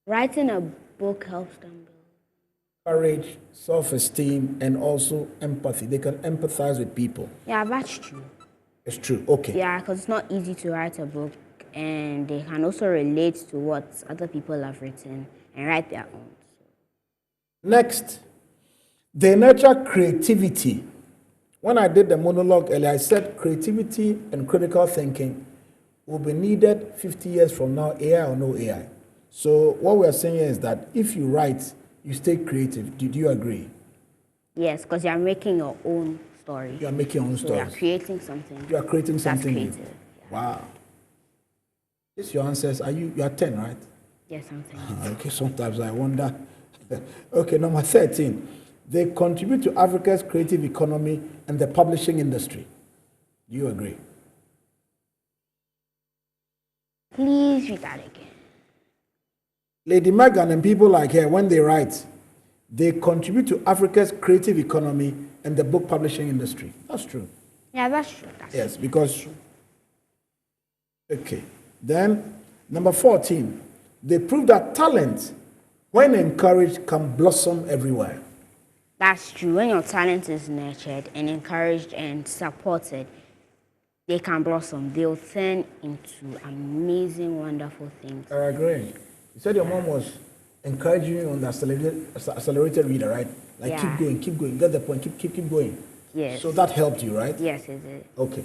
Writing a book helps them build. Courage, self-esteem, and also empathy. They can empathize with people. Yeah, that's true. It's true. Okay. Yeah, because it's not easy to write a book, and they can also relate to what other people have written and write their own. Next, they nurture creativity. When I did the monologue earlier, I said creativity and critical thinking will be needed 50 years from now, AI or no AI. So what we are saying here is that if you write, you stay creative. Do you agree? Yes, because you are making your own story. You are making your own So you stories. are creating something. You are creating something new. That's creative. Yeah. Wow. This is your answers. You are 10, right? Yes, something. Okay, sometimes I wonder. Okay, number 13. They contribute to Africa's creative economy and the publishing industry. Do you agree? Please read that again. Lady Megan and people like her, when they write, they contribute to Africa's creative economy and the book publishing industry. That's true. Yeah, that's true. Yes, because. Okay. Then, number 14. They prove that talent, when encouraged, can blossom everywhere. That's true. When your talent is nurtured and encouraged and supported, they can blossom. They'll turn into amazing, wonderful things. I agree. You said your mom was encouraging you on the accelerated reader, right? Like Yeah. keep going, get the point, keep going. Yes. So that helped you, right? Yes, it is. Okay.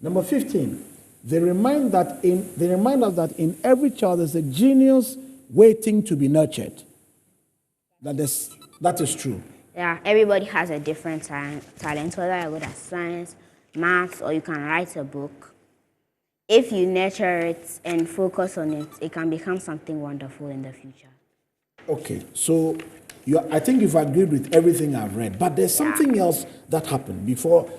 Number 15. They remind us that in every child there's a genius waiting to be nurtured. That is true. Yeah, everybody has a different talent, whether you're good at science, maths, or you can write a book. If you nurture it and focus on it, it can become something wonderful in the future. Okay, so I think you've agreed with everything I've read, but there's something else that happened before,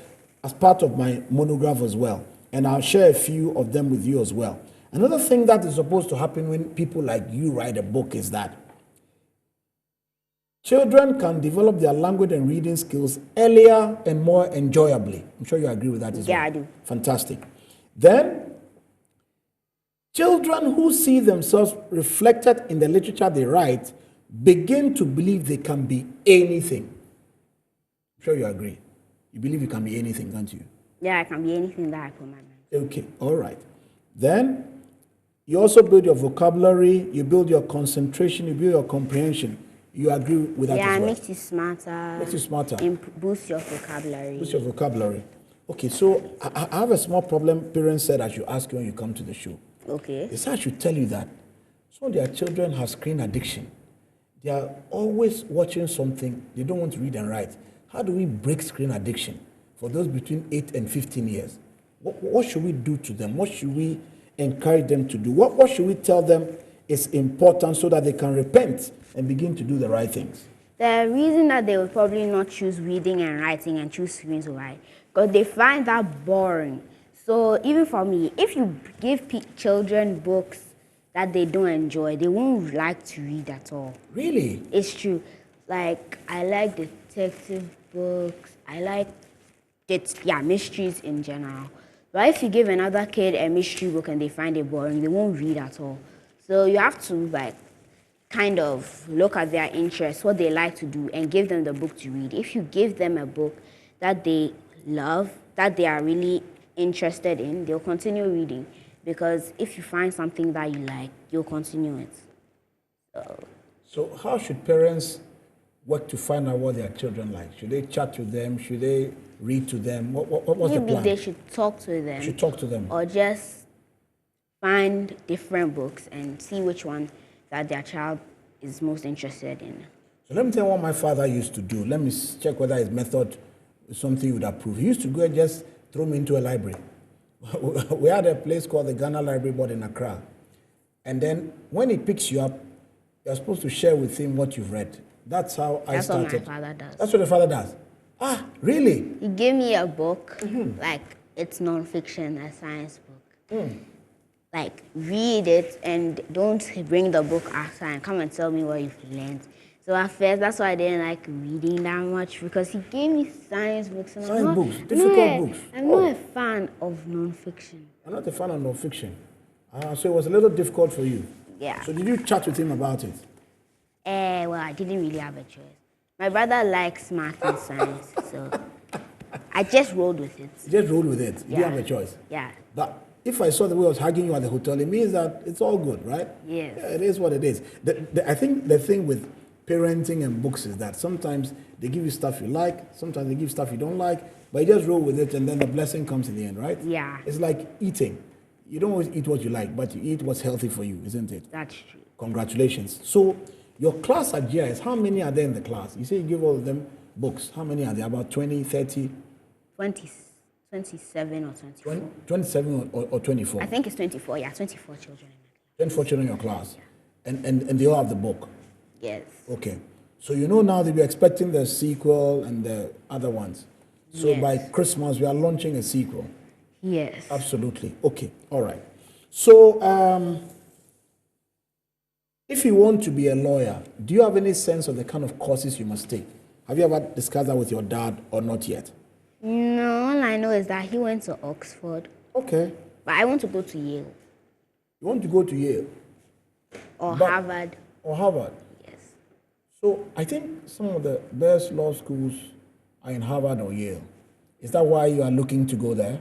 as part of my monograph as well, and I'll share a few of them with you as well. Another thing that is supposed to happen when people like you write a book is that children can develop their language and reading skills earlier and more enjoyably. I'm sure you agree with that as well. Yeah, I do. Fantastic. Then, children who see themselves reflected in the literature they write begin to believe they can be anything. I'm sure you agree. You believe you can be anything, can't you? Yeah, it can be anything that I put my mind. Okay, all right. Then, you also build your vocabulary, you build your concentration, you build your comprehension. You agree with that Yeah, as it well? makes you smarter. Makes you smarter. Boost your vocabulary. What's your vocabulary? Okay, so I have a small problem. Parents said I should ask you when you come to the show. Okay. They said I should tell you that some of their children have screen addiction. They are always watching something. They don't want to read and write. How do we break screen addiction for those between 8 and 15 years? What should we do to them? What should we encourage them to do? What should we tell them is important so that they can repent and begin to do the right things? The reason that they will probably not choose reading and writing and choose screens to write, because they find that boring. So even for me, if you give children books that they don't enjoy, they won't like to read at all. Really? It's true. Like, I like detective books. I like mysteries in general. But if you give another kid a mystery book and they find it boring, they won't read at all. So you have to kind of look at their interests, what they like to do, and give them the book to read. If you give them a book that they love, that they are really interested in, they'll continue reading. Because if you find something that you like, you'll continue it. So how should parents work to find out what their children like? Should they chat to them? Should they read to them? What's the Maybe plan? they should talk to them. Should talk to them. Or just find different books and see which one that their child is most interested in. So let me tell you what my father used to do. Let me check whether his method is something you would approve. He used to go and just throw me into a library. We had a place called the Ghana Library Board in Accra. And then when he picks you up, you're supposed to share with him what you've read. That's how I started. That's what my father does. That's what the father does. Ah, really? He gave me a book, like it's non-fiction, a science book. Like, read it and don't bring the book after and come and tell me what you've learned. So at first, that's why I didn't like reading that much because he gave me science books. And Science books, difficult books. I'm not a fan of non-fiction. I'm not a fan of non-fiction. So it was a little difficult for you. Yeah. So did you chat with him about it? Well, I didn't really have a choice. My brother likes math and science, so I just rolled with it. You just rolled with it. You Yeah. didn't have a choice. Yeah. But if I saw the way I was hugging you at the hotel, it means that it's all good, right? Yes. Yeah, it is what it is. I think the thing with parenting and books is that sometimes they give you stuff you like, sometimes they give stuff you don't like, but you just roll with it and then the blessing comes in the end, right? Yeah. It's like eating. You don't always eat what you like, but you eat what's healthy for you, isn't it? That's true. Congratulations. So your class at GIS, how many are there in the class? You say you give all of them books. How many are there? About 20, 30? 27 or 24. 27 or 24? I think it's 24. Yeah, 24 children. 24 children in your class. And they all have the book. Yes. Okay. So you know now that we're expecting the sequel and the other ones. So Yes. by Christmas, we are launching a sequel. Yes. Absolutely. Okay. All right. So if you want to be a lawyer, do you have any sense of the kind of courses you must take? Have you ever discussed that with your dad or not yet? No, all I know is that he went to Oxford, Okay. but I want to go to Yale You want to go to Yale or But- Harvard. or Harvard? Yes. So I think some of the best law schools are in Harvard or Yale. Is that why you are looking to go there?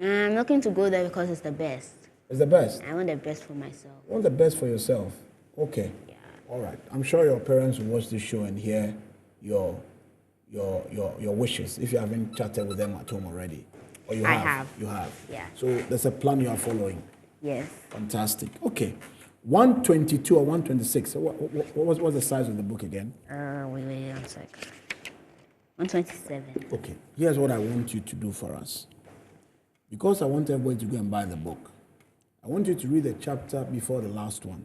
I'm looking to go there because it's the best. It's the best. I want the best for myself. You want the best for yourself. Okay. Yeah. All right. I'm sure your parents will watch this show and hear your wishes if you haven't chatted with them at home already. Or you I have. have. You have. Yeah. So there's a plan you are following. Yes. Fantastic. Okay. 122 or 126. So what was the size of the book again? Wait, 1 second. 127. Okay. Here's what I want you to do for us. Because I want everybody to go and buy the book, I want you to read the chapter before the last one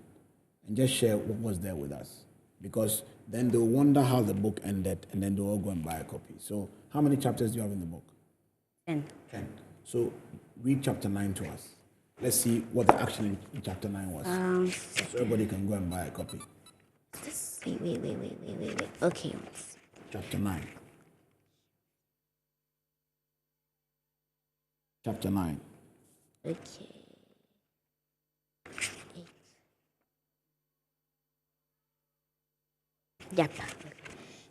and just share what was there with us. Because then they'll wonder how the book ended and then they'll all go and buy a copy. So, how many chapters do you have in the book? 10. 10. So, read chapter 9 to us. Let's see what the action in chapter 9 was. So, everybody can go and buy a copy. Wait. Okay. Chapter 9. Chapter 9. Okay. 8.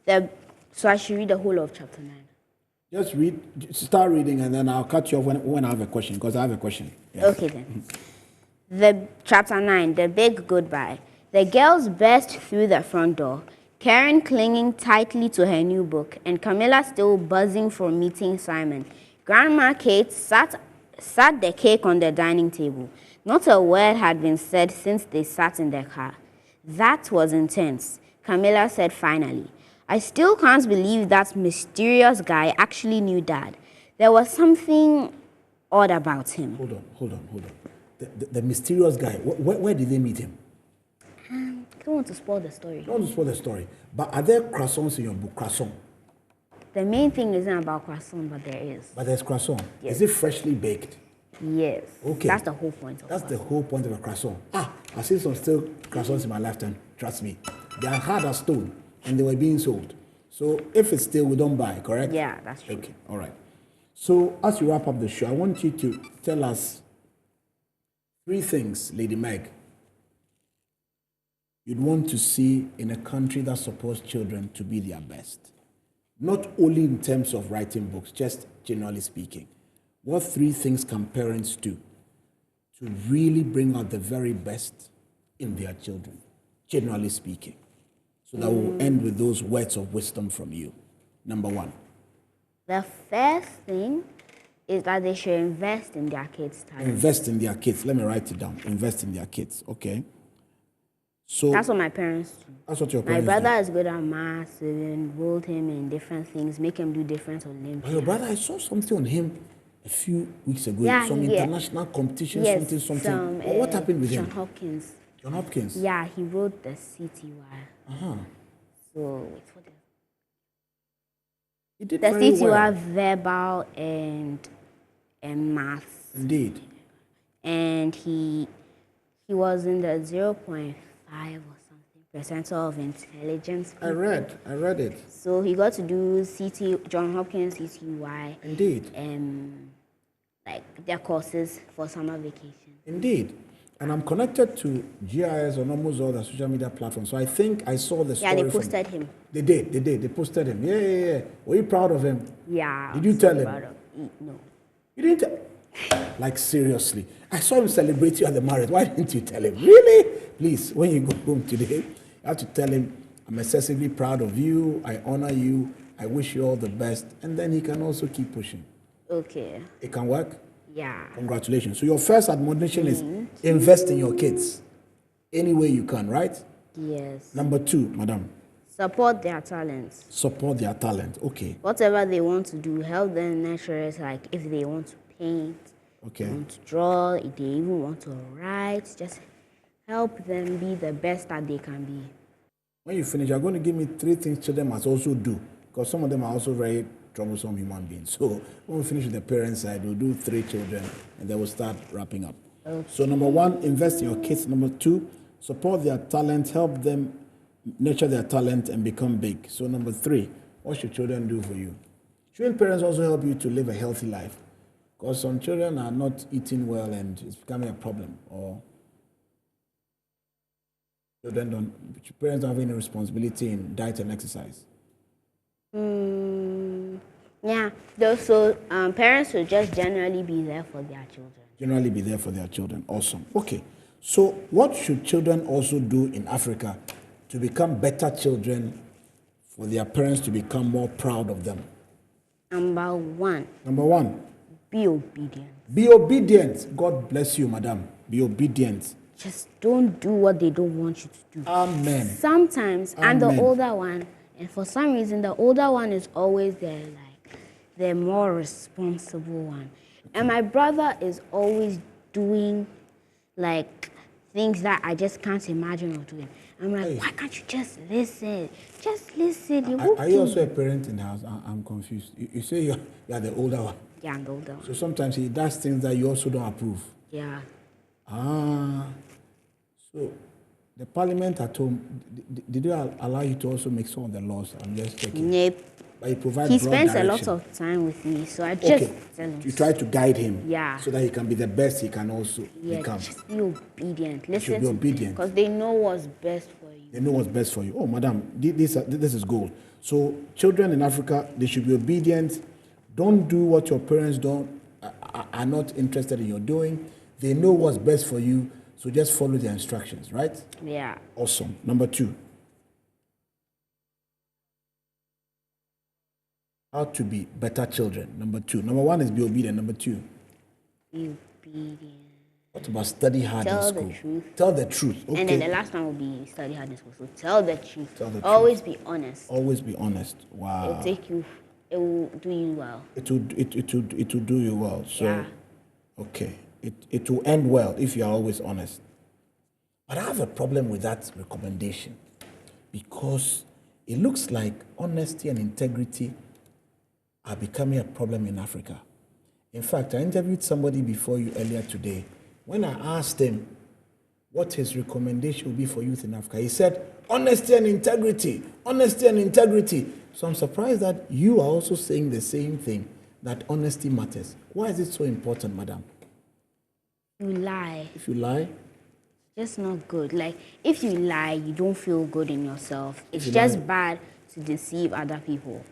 Yeah. So I should read the whole of chapter 9. Just read, start reading, and then I'll cut you off when I have a question, because I have a question. Yeah. Okay then. The chapter 9, the big goodbye. The girls burst through the front door, Karen clinging tightly to her new book, and Camilla still buzzing for meeting Simon. Grandma Kate sat the cake on the dining table. Not a word had been said since they sat in the car. That was intense, Camilla said finally. I still can't believe that mysterious guy actually knew Dad. There was something odd about him. Hold on. The mysterious guy, where did they meet him? I don't want to spoil the story. I don't want to spoil the story, but are there croissants in your book? Croissant. The main thing isn't about croissant, but there is. But there's croissant. Yes. Is it freshly baked? Yes. Okay. That's the whole point of That's it. the whole point of a croissant. I've seen some still croissants in my lifetime. Trust me. They are hard as stone, and they were being sold. So if it's still, we don't buy, correct? Yeah, that's true. Okay, all right. So as we wrap up the show, I want you to tell us 3 things, Lady Meg, you'd want to see in a country that supports children to be their best. Not only in terms of writing books, just generally speaking. What 3 things can parents do to really bring out the very best in their children, generally speaking? So that we'll end with those words of wisdom from you. Number 1. The first thing is that they should invest in their kids' talent. Invest in their kids. Let me write it down. Invest in their kids. Okay. So That's what my parents do. that's what your My parents brother do. is good at maths, so we enrolled him in different things, make him do different But Olympics. your brother, I saw something on him a few weeks ago. Yeah, Some yeah. international competition, Yes, something. What happened with John him? Hopkins. John Hopkins. Yeah, he wrote the CTY. Uh-huh. So, wait for the He did The very CTY well. verbal and maths. Indeed. And he was in the 0.5 or something Center of Intelligence. I read it. So he got to do John Hopkins CTY. Indeed. Like their courses for summer vacation. Indeed. And I'm connected to GIS on almost all the social media platforms. So I think I saw the story. Yeah, they posted him. They did. They posted him. Yeah. Were you proud of him? Yeah. Did you tell him? No. You didn't tell? Like, seriously. I saw him celebrate you at the marriage. Why didn't you tell him? Really? Please, when you go home today, you have to tell him, I'm excessively proud of you. I honor you. I wish you all the best. And then he can also keep pushing. Okay. It can work? Yeah. Congratulations. So your first admonition is invest in your kids any way you can, right? Yes. Number 2, madam. Support their talents. Support their talent. Okay. Whatever they want to do, help them nurture it. Like if they want to paint, Okay. they want to draw, if they even want to write, just help them be the best that they can be. When you finish, you're going to give me 3 things children must also do, because some of them are also very troublesome human beings. So when we finish with the parent side, we'll do 3 children, and then we'll start wrapping up. Okay. So number 1, invest in your kids. Number 2, support their talent, help them nurture their talent and become big. So number 3, what should children do for you? Should parents also help you to live a healthy life? Because some children are not eating well and it's becoming a problem. Or parents don't have any responsibility in diet and exercise. Yeah. So parents should just generally be there for their children. Generally be there for their children. Awesome. Okay. So what should children also do in Africa to become better children, for their parents to become more proud of them? Number 1. Number 1. Be obedient. Be obedient. God bless you, madam. Be obedient. Just don't do what they don't want you to do. Amen. Sometimes, Amen. and the older one, and for some reason, the older one is always the more responsible one. And my brother is always doing, like, things that I just can't imagine of doing. I'm like, why can't you just listen? Just listen. Are you also a parent in the house? I'm confused. You say you're the older one. Yeah, I'm the older one. So sometimes he does things that you also don't approve. Yeah. So the parliament at home, did they allow you to also make some of the laws? I'm just checking. Nope. But you provide He broad spends direction. a lot of time with me, so I just tell him. You try to guide him. Yeah. So that he can be the best he can also Yeah, become. just be obedient. Listen. Be obedient. Because they know what's best for you. They know what's best for you. Oh, madam, this is gold. So children in Africa, they should be obedient. Don't do what your parents are not interested in your doing. They know what's best for you, so just follow their instructions, right? Yeah. Awesome. Number 2. How to be better children. Number 2. Number 1 is be obedient. Number 2. Be obedient. What about study hard in school? Tell the truth. Tell the truth. Okay. And then the last one will be study hard in school. So tell the truth. Tell the truth. Always be honest. Always be honest. Wow. It will do you well. It will do you well. So, Yeah. okay. It will end well if you are always honest. But I have a problem with that recommendation, because it looks like honesty and integrity are becoming a problem in Africa. In fact, I interviewed somebody before you earlier today. When I asked him what his recommendation would be for youth in Africa, he said, honesty and integrity, honesty and integrity. So I'm surprised that you are also saying the same thing, that honesty matters. Why is it so important, madam? You lie. If you lie, Just not good. Like, if you lie, you don't feel good in yourself. It's just bad to deceive other people.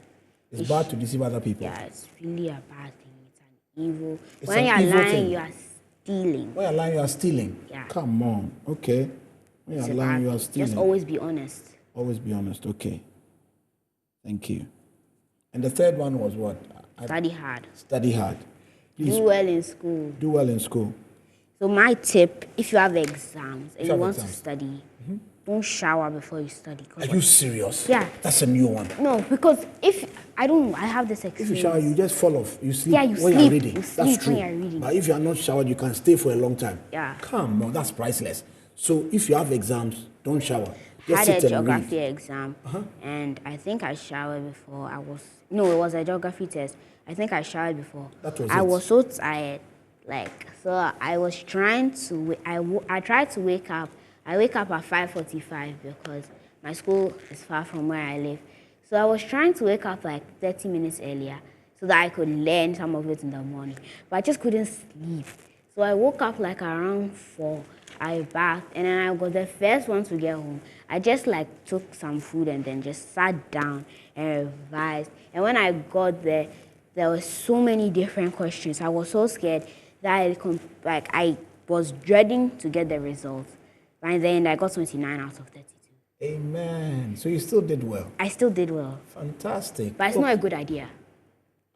it's bad to deceive other people. Yeah, it's really a bad thing. It's an evil. It's When an you're evil lying, thing. you are stealing. When you're lying, you are stealing. Yeah. Come on. Okay. When It's you're a lying, bad you are thing. stealing. Just always be honest. Always be honest. Okay. Thank you. And the third one was what? Study hard. Study hard. Please Do well in school. do well in school. So my tip, if you have exams and you you have want to exams. study, don't shower before you study. Are you serious? Yeah. That's a new one. No, because I have this If experience. you shower, you just fall off. You sleep Yeah, you when you're sleep. reading. You That's sleep true. when you're reading. But if you are not showered, you can stay for a long time. Yeah. Come on, that's priceless. So if you have exams, don't shower. Just Had sit a and geography read. exam, and I think I showered before. It was a geography test. I think I showered before. That was I it. was so tired, so I was trying to. I tried to wake up I wake up at 5:45 because my school is far from where I live. So I was trying to wake up like 30 minutes earlier so that I could learn some of it in the morning. But I just couldn't sleep. So I woke up like around 4. I bathed and then I was the first one to get home. I just like took some food and then just sat down and revised. And when I got there, there were so many different questions. I was so scared that I was dreading to get the results. By then, I got 29 out of 32. Amen. So you still did well. I still did well. Fantastic. But it's not a good idea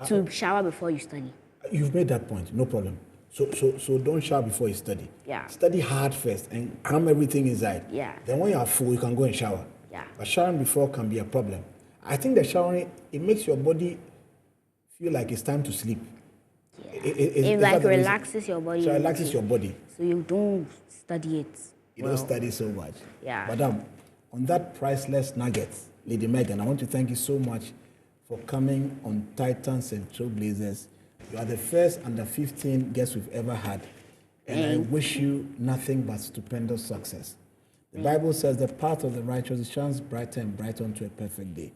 to shower before you study. You've made that point. No problem. So don't shower before you study. Yeah. Study hard first and cram everything inside. Yeah. Then when you are full, you can go and shower. Yeah. But showering before can be a problem. I think that showering, it makes your body feel like it's time to sleep. Yeah. It like relaxes your body. So it relaxes your body. So you don't study it. You don't study so much. Yeah. Madam, on that priceless nugget, Lady Megan, I want to thank you so much for coming on Titans and Trailblazers. You are the first under 15 guests we've ever had. And I wish you nothing but stupendous success. The Bible says the path of the righteous shines brighter and brighter unto a perfect day.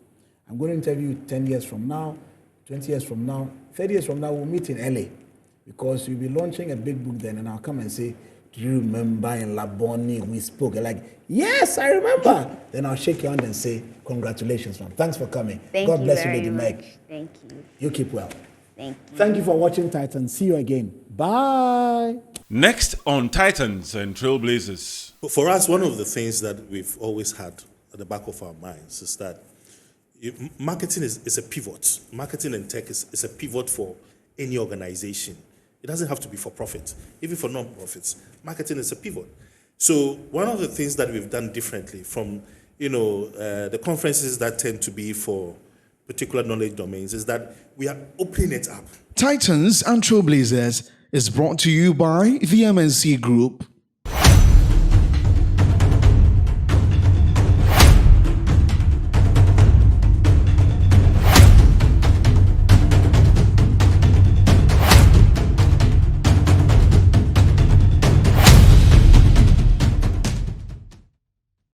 I'm going to interview you 10 years from now, 20 years from now, 30 years from now, we'll meet in LA because you'll be launching a big book then and I'll come and say, do you remember in Laboni we spoke? You're like, yes, I remember. Then I'll shake your hand and say, congratulations, man. Thanks for coming. God bless you, Lady Meg. Thank you. You keep well. Thank you. Thank you for watching Titans. See you again. Bye. Next on Titans and Trailblazers. For us, one of the things that we've always had at the back of our minds is that marketing is a pivot. Marketing and tech is a pivot for any organization. It doesn't have to be for profit. Even for non-profits, marketing is a pivot. So one of the things that we've done differently from the conferences that tend to be for particular knowledge domains is that we are opening it up. Titans and Trailblazers is brought to you by the MNC Group.